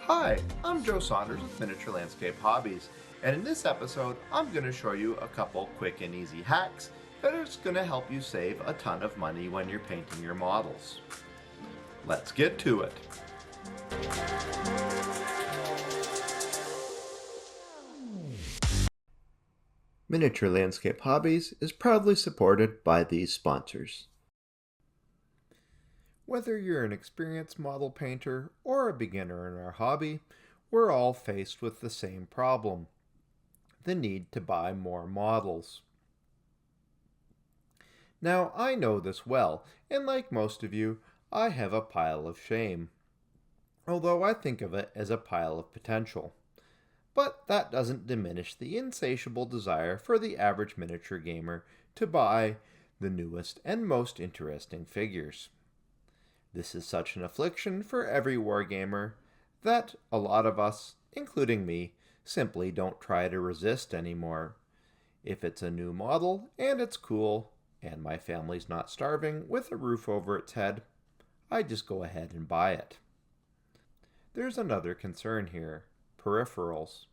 Hi, I'm Joe Saunders with Miniature Landscape Hobbies, and in this episode, I'm going to show you a couple quick and easy hacks that are going to help you save a ton of money when you're painting your models. Let's get to it. Miniature Landscape Hobbies is proudly supported by these sponsors. Whether you're an experienced model painter or a beginner in our hobby, we're all faced with the same problem: the need to buy more models. Now, I know this well, and like most of you, I have a pile of shame, although I think of it as a pile of potential. But that doesn't diminish the insatiable desire for the average miniature gamer to buy the newest and most interesting figures. This is such an affliction for every wargamer that a lot of us, including me, simply don't try to resist anymore. If it's a new model and it's cool, and my family's not starving with a roof over its head, I just go ahead and buy it. There's another concern here: peripherals.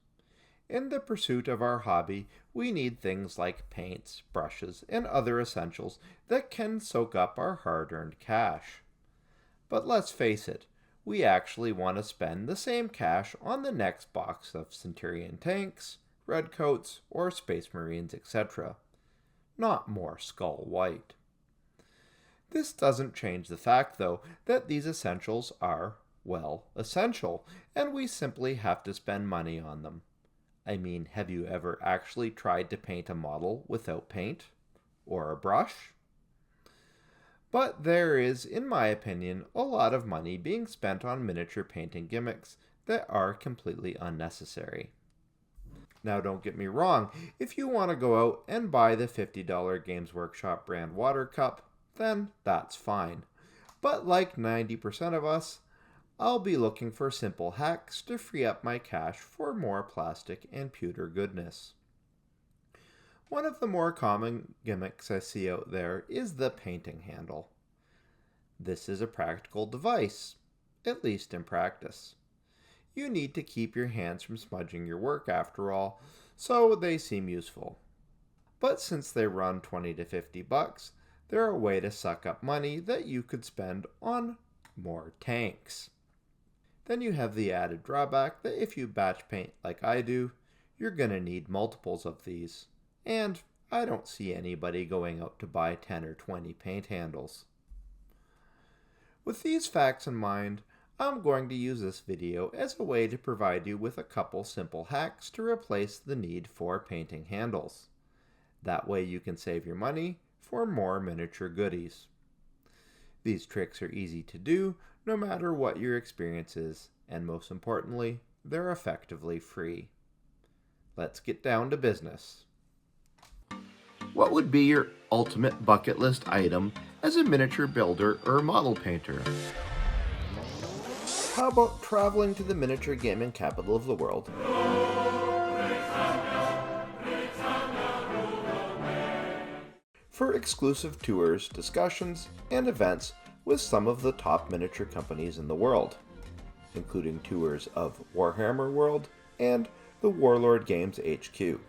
In the pursuit of our hobby, we need things like paints, brushes, and other essentials that can soak up our hard-earned cash. But let's face it, we actually want to spend the same cash on the next box of Centurion tanks, redcoats, or Space Marines, etc. Not more Skull White. This doesn't change the fact, though, that these essentials are, well, essential, and we simply have to spend money on them. I mean, have you ever actually tried to paint a model without paint? Or a brush? But there is, in my opinion, a lot of money being spent on miniature painting gimmicks that are completely unnecessary. Now, don't get me wrong, if you want to go out and buy the $50 Games Workshop brand water cup, then that's fine. But like 90% of us, I'll be looking for simple hacks to free up my cash for more plastic and pewter goodness. One of the more common gimmicks I see out there is the painting handle. This is a practical device, at least in practice. You need to keep your hands from smudging your work after all, so they seem useful. But since they run $20 to $50, they're a way to suck up money that you could spend on more tanks. Then you have the added drawback that if you batch paint like I do, you're going to need multiples of these. And I don't see anybody going out to buy 10 or 20 paint handles. With these facts in mind, I'm going to use this video as a way to provide you with a couple simple hacks to replace the need for painting handles. That way you can save your money for more miniature goodies. These tricks are easy to do no matter what your experience is, and most importantly, they're effectively free. Let's get down to business. What would be your ultimate bucket list item as a miniature builder or model painter? How about traveling to the miniature gaming capital of the world? For exclusive tours, discussions, and events with some of the top miniature companies in the world, including tours of Warhammer World and the Warlord Games HQ.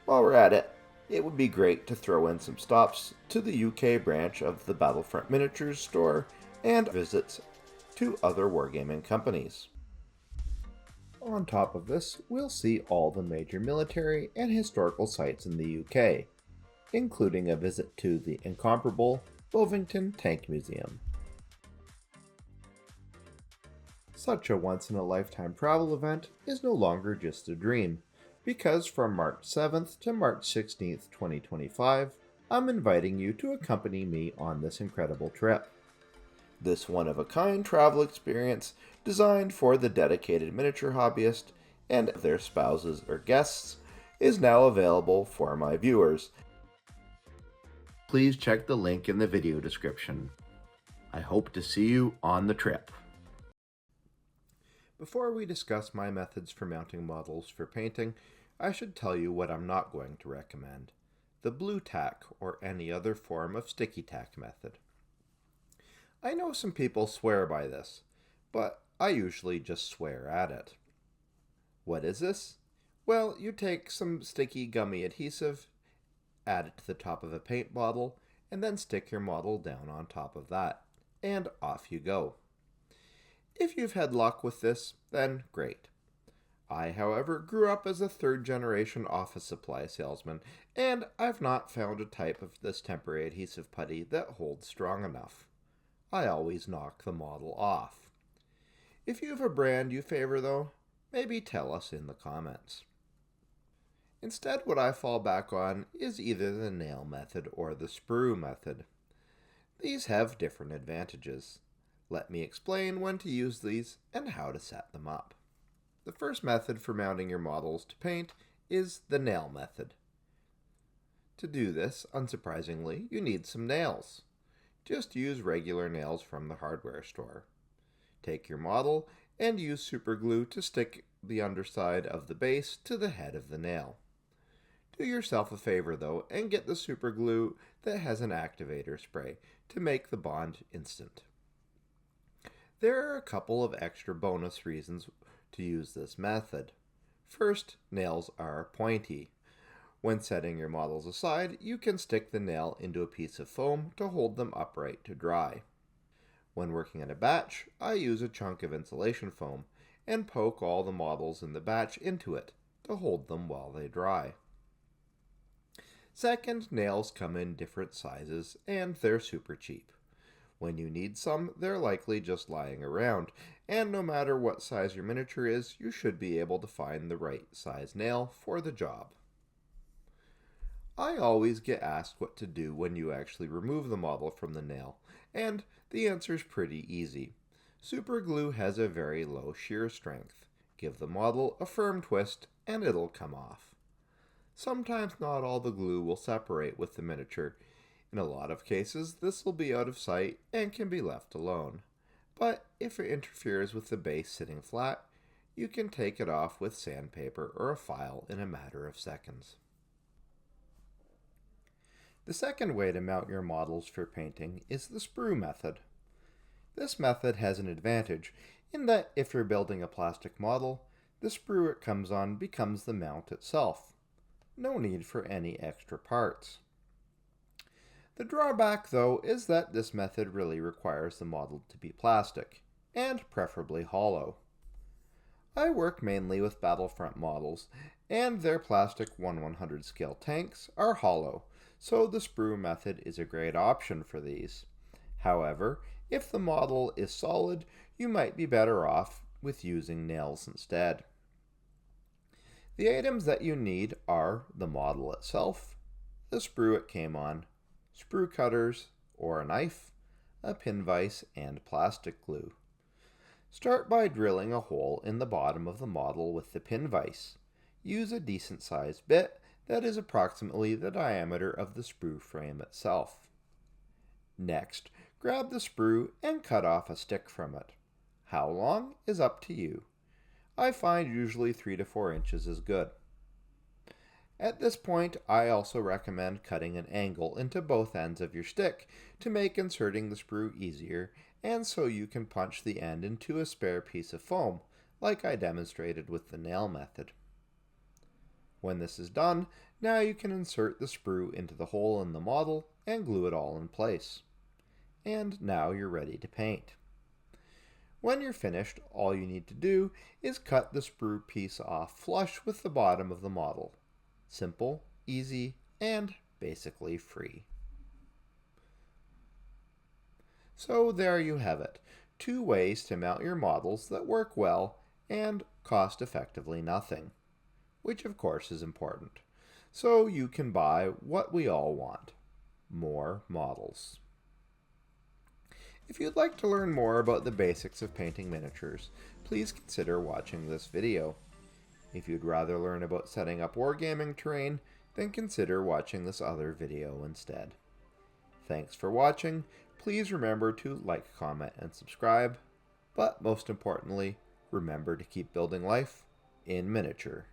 While we're at it, it would be great to throw in some stops to the UK branch of the Battlefront Miniatures store and visits to other wargaming companies. On top of this, we'll see all the major military and historical sites in the UK, including a visit to the incomparable Bovington Tank Museum. Such a once-in-a-lifetime travel event is no longer just a dream, because from March 7th to March 16th, 2025, I'm inviting you to accompany me on this incredible trip. This one-of-a-kind travel experience designed for the dedicated miniature hobbyist and their spouses or guests is now available for my viewers. Please check the link in the video description. I hope to see you on the trip. Before we discuss my methods for mounting models for painting, I should tell you what I'm not going to recommend: the blue tack or any other form of sticky tack method. I know some people swear by this, but I usually just swear at it. What is this? Well, you take some sticky gummy adhesive, add it to the top of a paint bottle, and then stick your model down on top of that, and off you go. If you've had luck with this, then great. I, however, grew up as a third-generation office supply salesman, and I've not found a type of this temporary adhesive putty that holds strong enough. I always knock the model off. If you have a brand you favor, though, maybe tell us in the comments. Instead, what I fall back on is either the nail method or the sprue method. These have different advantages. Let me explain when to use these and how to set them up. The first method for mounting your models to paint is the nail method. To do this, unsurprisingly, you need some nails. Just use regular nails from the hardware store. Take your model and use super glue to stick the underside of the base to the head of the nail. Do yourself a favor though and get the super glue that has an activator spray to make the bond instant. There are a couple of extra bonus reasons to use this method. First, nails are pointy. When setting your models aside, you can stick the nail into a piece of foam to hold them upright to dry. When working in a batch, I use a chunk of insulation foam and poke all the models in the batch into it to hold them while they dry. Second, nails come in different sizes and they're super cheap. When you need some, they're likely just lying around, and no matter what size your miniature is, you should be able to find the right size nail for the job. I always get asked what to do when you actually remove the model from the nail, and the answer is pretty easy. Super glue has a very low shear strength. Give the model a firm twist and it'll come off. Sometimes not all the glue will separate with the miniature. In a lot of cases, this will be out of sight and can be left alone. But if it interferes with the base sitting flat, you can take it off with sandpaper or a file in a matter of seconds. The second way to mount your models for painting is the sprue method. This method has an advantage in that if you're building a plastic model, the sprue it comes on becomes the mount itself. No need for any extra parts. The drawback, though, is that this method really requires the model to be plastic, and preferably hollow. I work mainly with Battlefront models, and their plastic 1/100 scale tanks are hollow, so the sprue method is a great option for these. However, if the model is solid, you might be better off with using nails instead. The items that you need are the model itself, the sprue it came on, sprue cutters or a knife, a pin vise, and plastic glue. Start by drilling a hole in the bottom of the model with the pin vise. Use a decent sized bit that is approximately the diameter of the sprue frame itself. Next, grab the sprue and cut off a stick from it. How long is up to you. I find usually 3 to 4 inches is good. At this point, I also recommend cutting an angle into both ends of your stick to make inserting the sprue easier and so you can punch the end into a spare piece of foam, like I demonstrated with the nail method. When this is done, now you can insert the sprue into the hole in the model and glue it all in place. And now you're ready to paint. When you're finished, all you need to do is cut the sprue piece off flush with the bottom of the model. Simple, easy, and basically free. So there you have it. 2 ways to mount your models that work well and cost effectively nothing, which of course is important. So you can buy what we all want, more models. If you'd like to learn more about the basics of painting miniatures, please consider watching this video. If you'd rather learn about setting up wargaming terrain, then consider watching this other video instead. Thanks for watching. Please remember to like, comment, and subscribe. But most importantly, remember to keep building life in miniature.